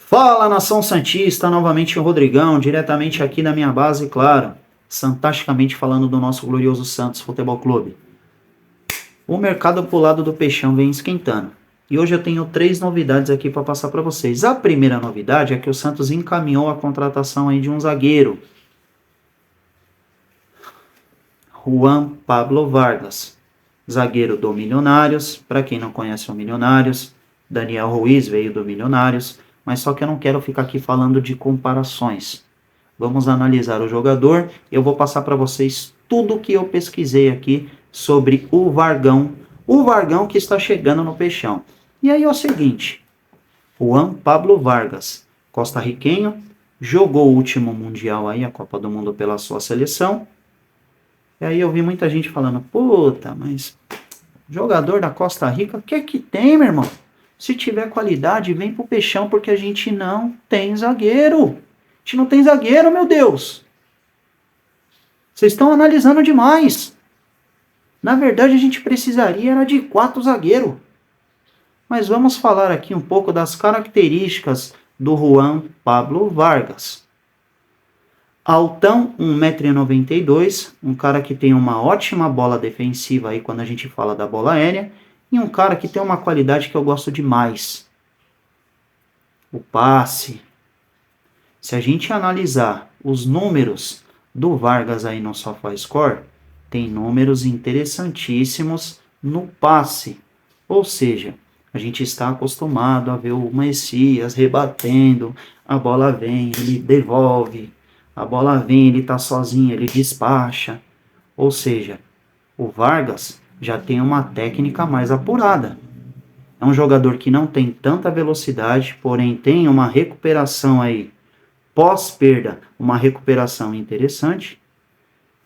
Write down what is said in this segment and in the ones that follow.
Fala, nação santista, novamente o Rodrigão, diretamente aqui da minha base, claro, fantasticamente falando do nosso glorioso Santos Futebol Clube. O mercado pro lado do peixão vem esquentando. E hoje eu tenho 3 novidades aqui para passar para vocês. A primeira novidade é que o Santos encaminhou a contratação aí de um zagueiro, Juan Pablo Vargas, zagueiro do Milionários. Para quem não conhece o Milionários, Daniel Ruiz veio do Milionários, mas só que eu não quero ficar aqui falando de comparações. Vamos analisar o jogador. Eu vou passar para vocês tudo que eu pesquisei aqui sobre o Vargão que está chegando no Peixão. E aí é o seguinte, Juan Pablo Vargas, costarriquenho, jogou o último Mundial aí, a Copa do Mundo pela sua seleção. E aí eu vi muita gente falando, puta, mas jogador da Costa Rica, o que é que tem, meu irmão? Se tiver qualidade, vem pro Peixão, porque a gente não tem zagueiro. A gente não tem zagueiro, meu Deus. Vocês estão analisando demais. Na verdade, a gente precisaria era de 4 zagueiros. Mas vamos falar aqui um pouco das características do Juan Pablo Vargas. Altão, 1,92 m, um cara que tem uma ótima bola defensiva aí quando a gente fala da bola aérea, e um cara que tem uma qualidade que eu gosto demais. O passe. Se a gente analisar os números do Vargas aí no SofaScore, tem números interessantíssimos no passe. Ou seja, a gente está acostumado a ver o Messias rebatendo, a bola vem, ele devolve, a bola vem, ele está sozinho, ele despacha. Ou seja, o Vargas já tem uma técnica mais apurada. É um jogador que não tem tanta velocidade, porém tem uma recuperação aí, pós-perda, uma recuperação interessante.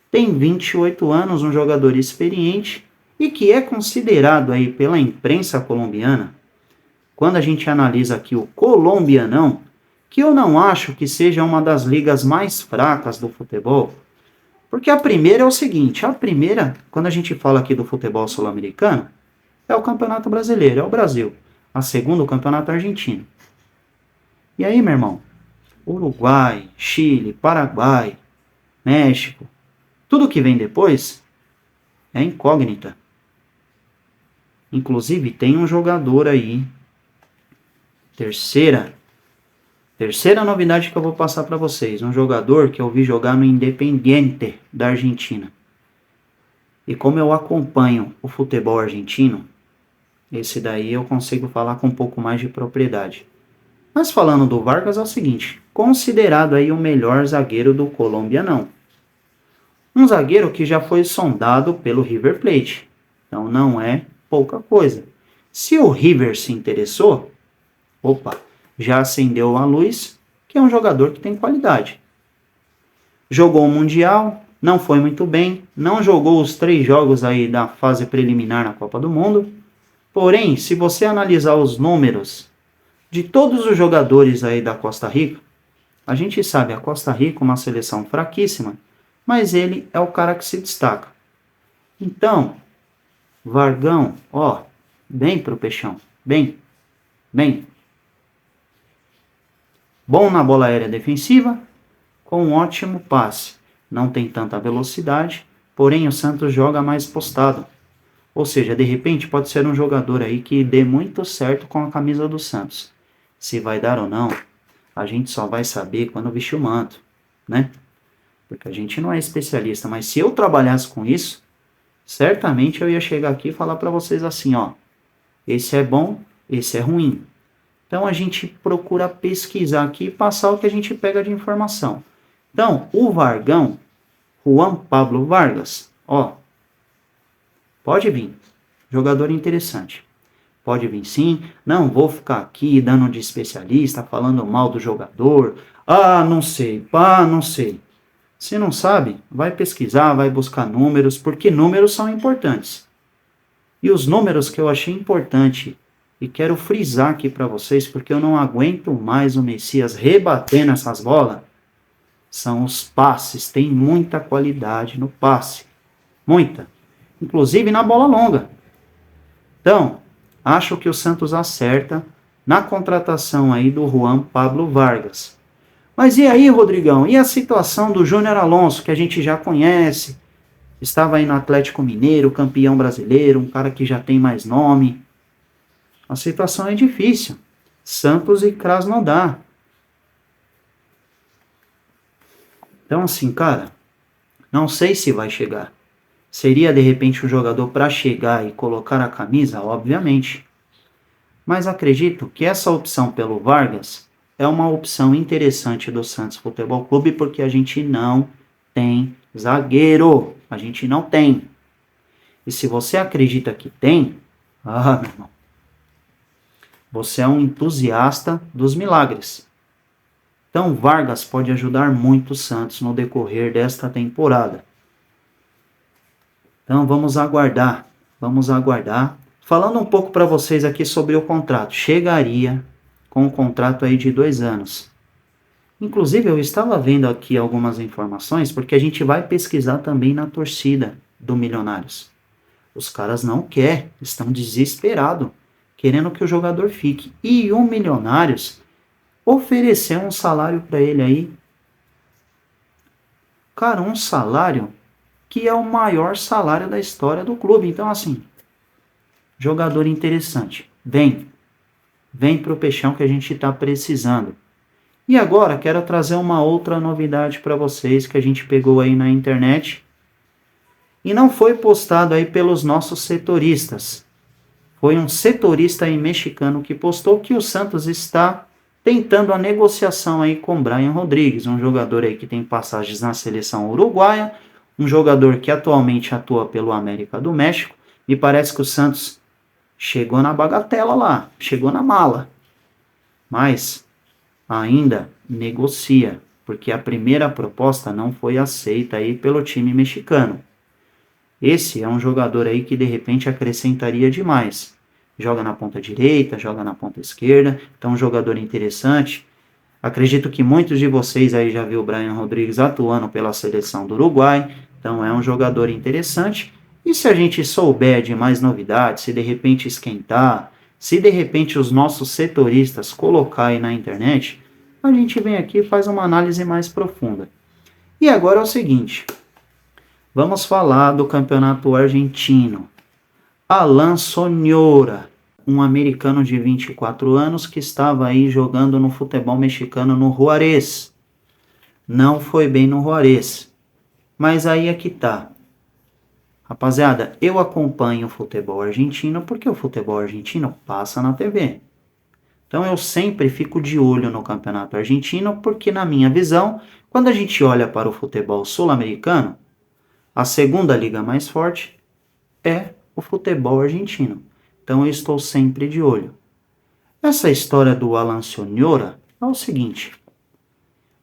Tem 28 anos, um jogador experiente e que é considerado aí pela imprensa colombiana, quando a gente analisa aqui o colombianão, que eu não acho que seja uma das ligas mais fracas do futebol, porque a primeira é o seguinte, quando a gente fala aqui do futebol sul-americano, é o Campeonato Brasileiro, é o Brasil. A segunda, o Campeonato Argentino. E aí, meu irmão, Uruguai, Chile, Paraguai, México, tudo que vem depois é incógnita. Inclusive, tem um jogador aí, terceira novidade que eu vou passar para vocês, um jogador que eu vi jogar no Independiente da Argentina. E como eu acompanho o futebol argentino, esse daí eu consigo falar com um pouco mais de propriedade. Mas falando do Vargas é o seguinte, considerado aí o melhor zagueiro do colombianão. Um zagueiro que já foi sondado pelo River Plate. Então não é pouca coisa. Se o River se interessou, já acendeu a luz, que é um jogador que tem qualidade. Jogou o Mundial, não foi muito bem, não jogou os 3 jogos aí da fase preliminar na Copa do Mundo. Porém, se você analisar os números de todos os jogadores aí da Costa Rica, a gente sabe, a Costa Rica é uma seleção fraquíssima, mas ele é o cara que se destaca. Então, Vargão, bem pro Peixão, bem. Bom na bola aérea defensiva, com um ótimo passe. Não tem tanta velocidade, porém o Santos joga mais postado. Ou seja, de repente pode ser um jogador aí que dê muito certo com a camisa do Santos. Se vai dar ou não, a gente só vai saber quando vestir o manto, né? Porque a gente não é especialista, mas se eu trabalhasse com isso, certamente eu ia chegar aqui e falar para vocês assim, esse é bom, esse é ruim. Então a gente procura pesquisar aqui e passar o que a gente pega de informação. Então, o Vargão, Juan Pablo Vargas, pode vir, jogador interessante. Pode vir sim, não vou ficar aqui dando de especialista, falando mal do jogador. Não sei. Se não sabe, vai pesquisar, vai buscar números, porque números são importantes. E os números que eu achei importante, e quero frisar aqui para vocês, porque eu não aguento mais o Messias rebatendo essas bolas, são os passes. Tem muita qualidade no passe. Muita. Inclusive na bola longa. Então, acho que o Santos acerta na contratação aí do Juan Pablo Vargas. Mas e aí, Rodrigão? E a situação do Júnior Alonso, que a gente já conhece? Estava aí no Atlético Mineiro, campeão brasileiro, um cara que já tem mais nome. A situação é difícil. Santos e Krasnodar. Então, assim, cara, não sei se vai chegar. Seria, de repente, um jogador para chegar e colocar a camisa? Obviamente. Mas acredito que essa opção pelo Vargas é uma opção interessante do Santos Futebol Clube, porque a gente não tem zagueiro. A gente não tem. E se você acredita que tem, meu irmão, você é um entusiasta dos milagres. Então, Vargas pode ajudar muito o Santos no decorrer desta temporada. Então, vamos aguardar. Falando um pouco para vocês aqui sobre o contrato. Chegaria com um contrato aí de 2 anos. Inclusive, eu estava vendo aqui algumas informações, porque a gente vai pesquisar também na torcida do Milionários. Os caras não querem, estão desesperados, querendo que o jogador fique. E o Milionários ofereceu um salário para ele aí. Cara, um salário que é o maior salário da história do clube. Então, assim, jogador interessante. Vem pro Peixão que a gente está precisando. E agora, quero trazer uma outra novidade para vocês que a gente pegou aí na internet. E não foi postado aí pelos nossos setoristas. Foi um setorista aí mexicano que postou que o Santos está tentando a negociação aí com Brian Rodrigues, um jogador aí que tem passagens na seleção uruguaia, um jogador que atualmente atua pelo América do México. Me parece que o Santos chegou na bagatela lá, chegou na mala. Mas ainda negocia, porque a primeira proposta não foi aceita aí pelo time mexicano. Esse é um jogador aí que de repente acrescentaria demais. Joga na ponta direita, joga na ponta esquerda, então um jogador interessante. Acredito que muitos de vocês aí já viu o Brian Rodrigues atuando pela seleção do Uruguai, então é um jogador interessante. E se a gente souber de mais novidades, se de repente esquentar, se de repente os nossos setoristas colocar aí na internet, a gente vem aqui e faz uma análise mais profunda. E agora é o seguinte, vamos falar do campeonato argentino. Alan Soñora, um americano de 24 anos que estava aí jogando no futebol mexicano no Juárez. Não foi bem no Juárez, mas aí é que tá. Rapaziada, eu acompanho o futebol argentino porque o futebol argentino passa na TV. Então eu sempre fico de olho no campeonato argentino porque, na minha visão, quando a gente olha para o futebol sul-americano, a segunda liga mais forte é o futebol argentino. Então eu estou sempre de olho. Essa história do Alan Soñora é o seguinte.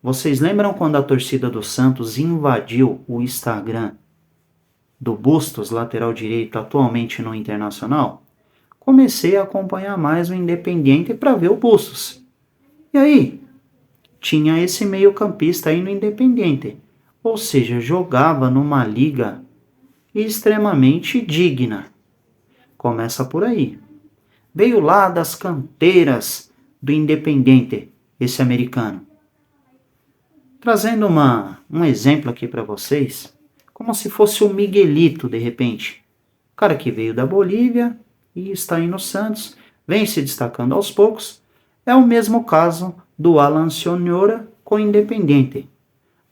Vocês lembram quando a torcida do Santos invadiu o Instagram do Bustos, lateral direito, atualmente no Internacional? Comecei a acompanhar mais o Independiente para ver o Bustos. E aí, tinha esse meio-campista aí no Independiente. Ou seja, jogava numa liga extremamente digna. Começa por aí. Veio lá das canteiras do Independiente, esse americano. Trazendo um exemplo aqui para vocês, como se fosse o Miguelito, de repente. O cara que veio da Bolívia e está aí no Santos, vem se destacando aos poucos. É o mesmo caso do Alan Soñora com o Independiente.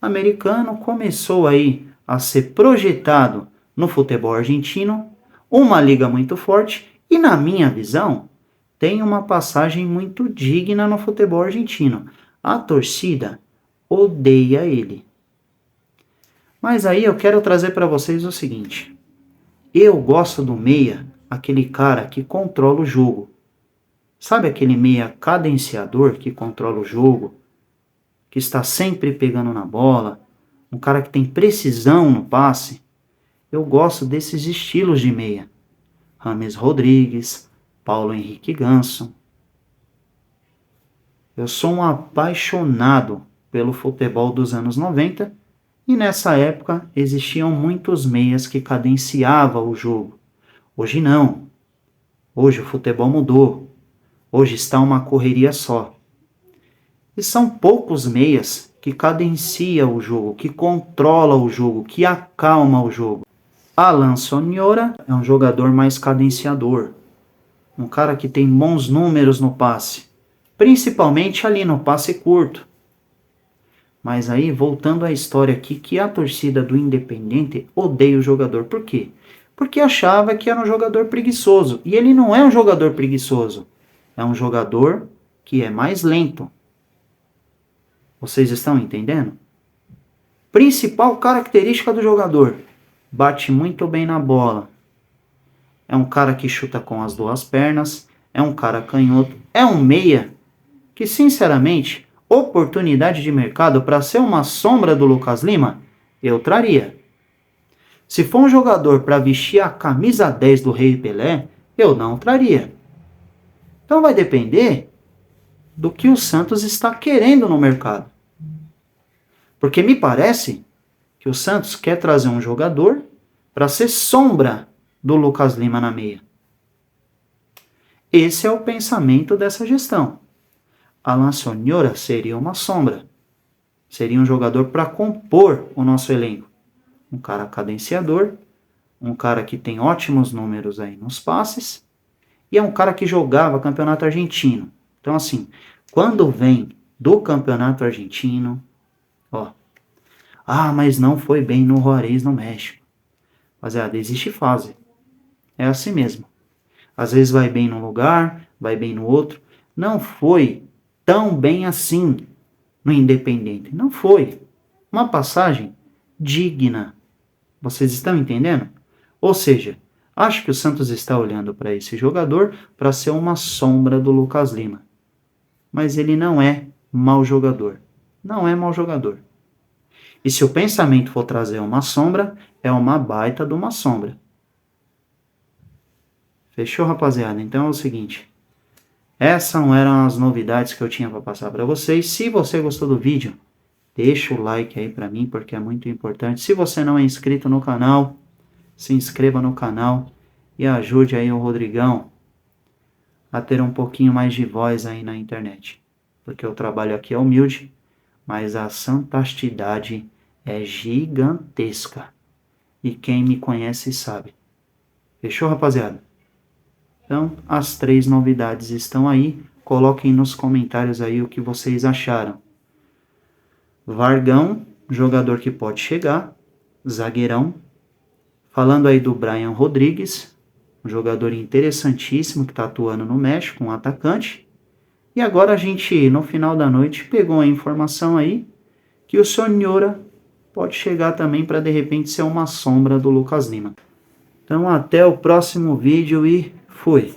O americano começou aí a ser projetado no futebol argentino, uma liga muito forte e, na minha visão, tem uma passagem muito digna no futebol argentino. A torcida odeia ele. Mas aí eu quero trazer para vocês o seguinte. Eu gosto do meia, aquele cara que controla o jogo. Sabe aquele meia cadenciador que controla o jogo? Que está sempre pegando na bola? Um cara que tem precisão no passe? Eu gosto desses estilos de meia. James Rodrigues, Paulo Henrique Ganso. Eu sou um apaixonado pelo futebol dos anos 90 e nessa época existiam muitos meias que cadenciavam o jogo. Hoje não. Hoje o futebol mudou. Hoje está uma correria só. E são poucos meias que cadencia o jogo, que controla o jogo, que acalma o jogo. Alan Sonhora é um jogador mais cadenciador. Um cara que tem bons números no passe. Principalmente ali no passe curto. Mas aí, voltando à história aqui, que a torcida do Independente odeia o jogador. Por quê? Porque achava que era um jogador preguiçoso. E ele não é um jogador preguiçoso. É um jogador que é mais lento. Vocês estão entendendo? Principal característica do jogador: bate muito bem na bola. É um cara que chuta com as duas pernas. É um cara canhoto. É um meia que, sinceramente, oportunidade de mercado para ser uma sombra do Lucas Lima, eu traria. Se for um jogador para vestir a camisa 10 do Rei Pelé, eu não traria. Então vai depender do que o Santos está querendo no mercado. Porque me parece que o Santos quer trazer um jogador para ser sombra do Lucas Lima na meia. Esse é o pensamento dessa gestão. Alan Sonhora seria uma sombra. Seria um jogador para compor o nosso elenco. Um cara cadenciador, um cara que tem ótimos números aí nos passes, e é um cara que jogava campeonato argentino. Então, assim, quando vem do campeonato argentino, mas não foi bem no Juárez, no México. Rapaziada, existe fase. É assim mesmo. Às vezes vai bem num lugar, vai bem no outro. Não foi tão bem assim no Independente. Não foi. Uma passagem digna. Vocês estão entendendo? Ou seja, acho que o Santos está olhando para esse jogador para ser uma sombra do Lucas Lima. Mas ele não é mau jogador. Não é mau jogador. E se o pensamento for trazer uma sombra, é uma baita de uma sombra. Fechou, rapaziada? Então é o seguinte. Essas eram as novidades que eu tinha para passar para vocês. Se você gostou do vídeo, deixa o like aí para mim, porque é muito importante. Se você não é inscrito no canal, se inscreva no canal e ajude aí o Rodrigão a ter um pouquinho mais de voz aí na internet. Porque o trabalho aqui é humilde, mas a santastidade é gigantesca. E quem me conhece sabe. Fechou, rapaziada? Então, as 3 novidades estão aí. Coloquem nos comentários aí o que vocês acharam. Vargão, jogador que pode chegar. Zagueirão. Falando aí do Brian Rodrigues, um jogador interessantíssimo que está atuando no México, um atacante. E agora a gente, no final da noite, pegou a informação aí que o Sonhora pode chegar também para de repente ser uma sombra do Lucas Lima. Então até o próximo vídeo e fui!